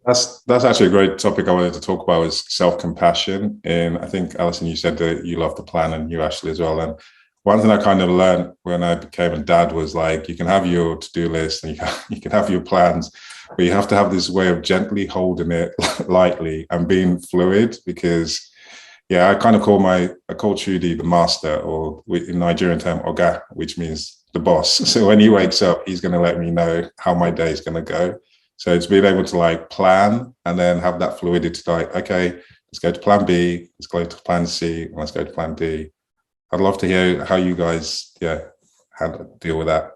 That's actually a great topic I wanted to talk about is self-compassion. And I think, Alison, you said that you love to plan and you Ashley as well. And one thing I kind of learned when I became a dad was like you can have your to-do list and you can have your plans, but you have to have this way of gently holding it lightly and being fluid because yeah, I call Trudy the master, or in Nigerian term, Oga, which means the boss. So when he wakes up, he's going to let me know how my day is going to go. So it's being able to like plan and then have that fluidity to like, okay, let's go to plan B, let's go to plan C, and let's go to plan D. I'd love to hear how you guys, yeah, how to deal with that.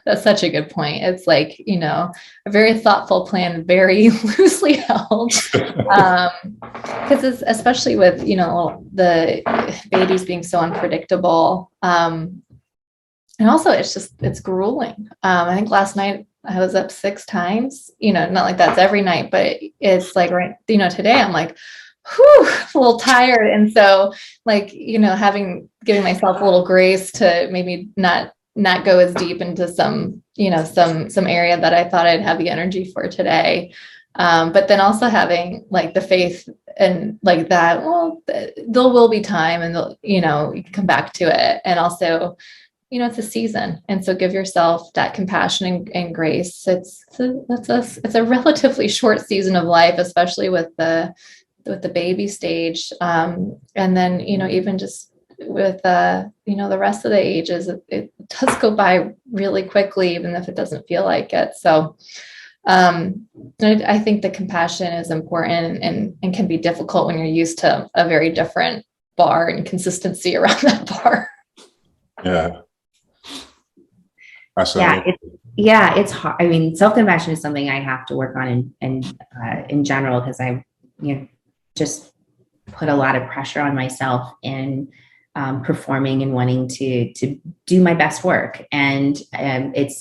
That's such a good point. It's like, a very thoughtful plan, very loosely held. Because it's especially with, the babies being so unpredictable. And also it's grueling. I think last night I was up 6 times, not like that's every night, but it's like, right, today I'm like, whew, a little tired. And so like, giving myself a little grace to maybe not go as deep into some area that I thought I'd have the energy for today. But then also having like the faith and like that, well, there will be time and you can come back to it. And also, it's a season. And so give yourself that compassion and grace. It's a relatively short season of life, especially with the baby stage. And then, even just with the rest of the ages, it does go by really quickly, even if it doesn't feel like it. So I think the compassion is important and can be difficult when you're used to a very different bar and consistency around that bar. Yeah, Yeah, absolutely. it's hard. I mean, self-compassion is something I have to work on in general because I, just put a lot of pressure on myself in performing and wanting to do my best work. And I've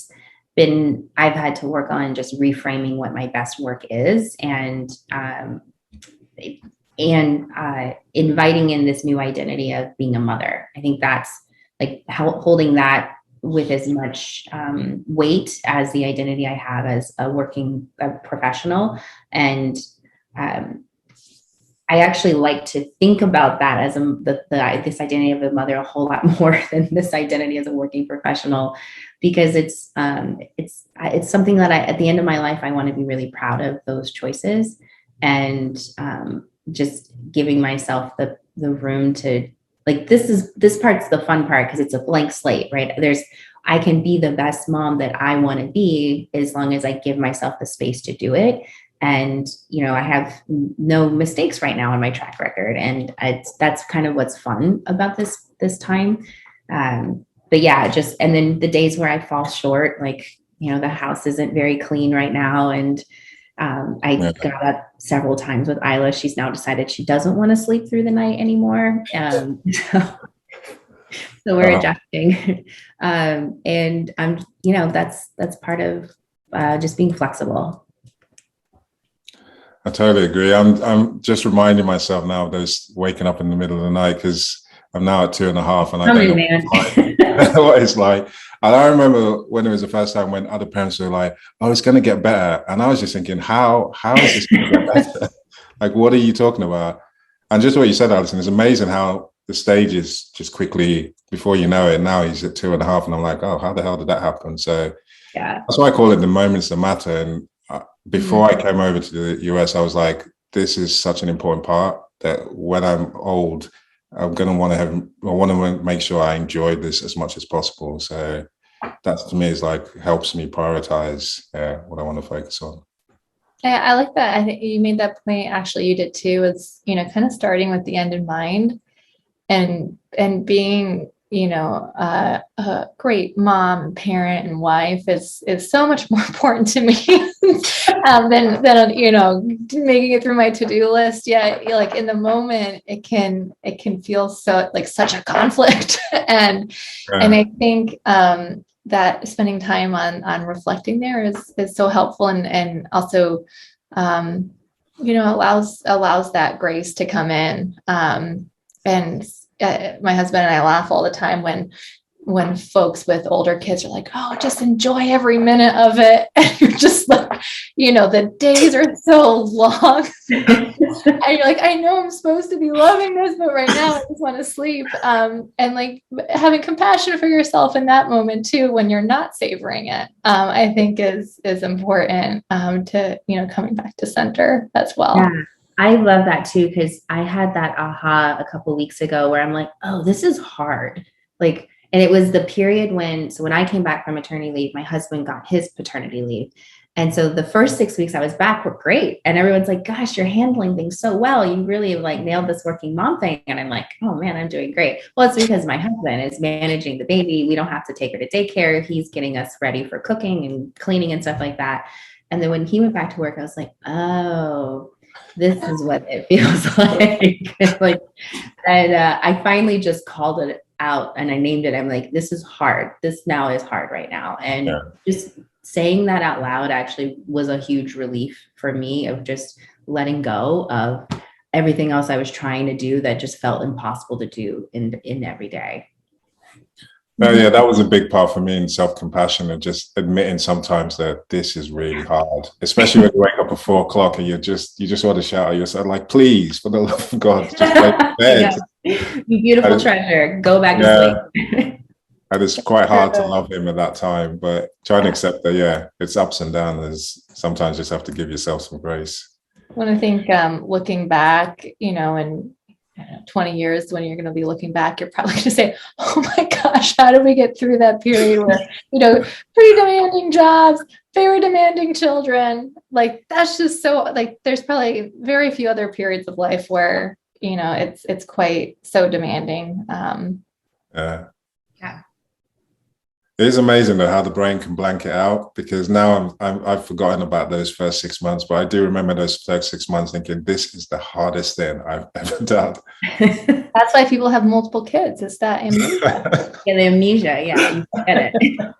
had to work on just reframing what my best work is and inviting in this new identity of being a mother. I think that's like holding that with as much weight as the identity I have as a working professional. And I actually like to think about that as this identity of a mother a whole lot more than this identity as a working professional, because it's something that at the end of my life, I want to be really proud of those choices and just giving myself the room to like, this part's the fun part because it's a blank slate, right? I can be the best mom that I want to be as long as I give myself the space to do it. And, I have no mistakes right now on my track record. And that's kind of what's fun about this time. But yeah, and then the days where I fall short, like, the house isn't very clean right now. And I got up several times with Isla. She's now decided she doesn't want to sleep through the night anymore. So we're adjusting. And I'm, that's part of just being flexible. I totally agree. I'm just reminding myself now of those waking up in the middle of the night because I'm now at 2.5 and I don't know what it's like. And I remember when it was the first time when other parents were like, "Oh, it's going to get better," and I was just thinking, "How is this going to get better? Like, what are you talking about?" And just what you said, Alison, is amazing how the stages just quickly before you know it. Now he's at 2.5, and I'm like, "Oh, how the hell did that happen?" So yeah, that's why I call it the moments that matter. And before I came over to the US, I was like, this is such an important part that when I'm old, I want to make sure I enjoy this as much as possible. So that to me is like helps me prioritize what I want to focus on. Yeah, I like that. I think you made that point. Actually, you did too. It's kind of starting with the end in mind, and being a great mom and parent and wife is so much more important to me than making it through my to-do list. Yeah, like in the moment, it can feel so like such a conflict, and I think that spending time on reflecting there is so helpful and also allows that grace to come in. And my husband and I laugh all the time when when folks with older kids are like, oh, just enjoy every minute of it. And you're just like, the days are so long. And you're like, I know I'm supposed to be loving this, but right now I just want to sleep. And like having compassion for yourself in that moment too, when you're not savoring it, I think is important to, coming back to center as well. Yeah. I love that too, because I had that aha a couple of weeks ago where I'm like, oh, this is hard. Like, and it was the period when I came back from maternity leave, my husband got his paternity leave. And so the first 6 weeks I was back were great. And everyone's like, gosh, you're handling things so well. You really like nailed this working mom thing. And I'm like, oh man, I'm doing great. Well, it's because my husband is managing the baby. We don't have to take her to daycare. He's getting us ready for cooking and cleaning and stuff like that. And then when he went back to work, I was like, oh, this is what it feels like. And I finally just called it out and I named it. I'm like, this is hard. This now is hard right now. And just saying that out loud actually was a huge relief for me of just letting go of everything else I was trying to do that just felt impossible to do in every day. Oh, yeah, that was a big part for me in self-compassion and just admitting sometimes that this is really hard, especially when you wake up at 4:00 and you just want to shout at yourself, like, please, for the love of God, just go to bed. You beautiful treasure, go back to sleep. And it's quite hard to love him at that time, but trying to accept that, it's ups and downs. Sometimes you just have to give yourself some grace. When I think looking back, in 20 years, when you're going to be looking back, you're probably going to say, oh my gosh, how did we get through that period where, pretty demanding jobs, very demanding children. Like, that's just so, like, there's probably very few other periods of life where, it's quite so demanding. Yeah. It is amazing though how the brain can blank it out, because now I've forgotten about those first 6 months, but I do remember those first 6 months thinking this is the hardest thing I've ever done. That's why people have multiple kids. It's that amnesia. The amnesia. Yeah, you get it.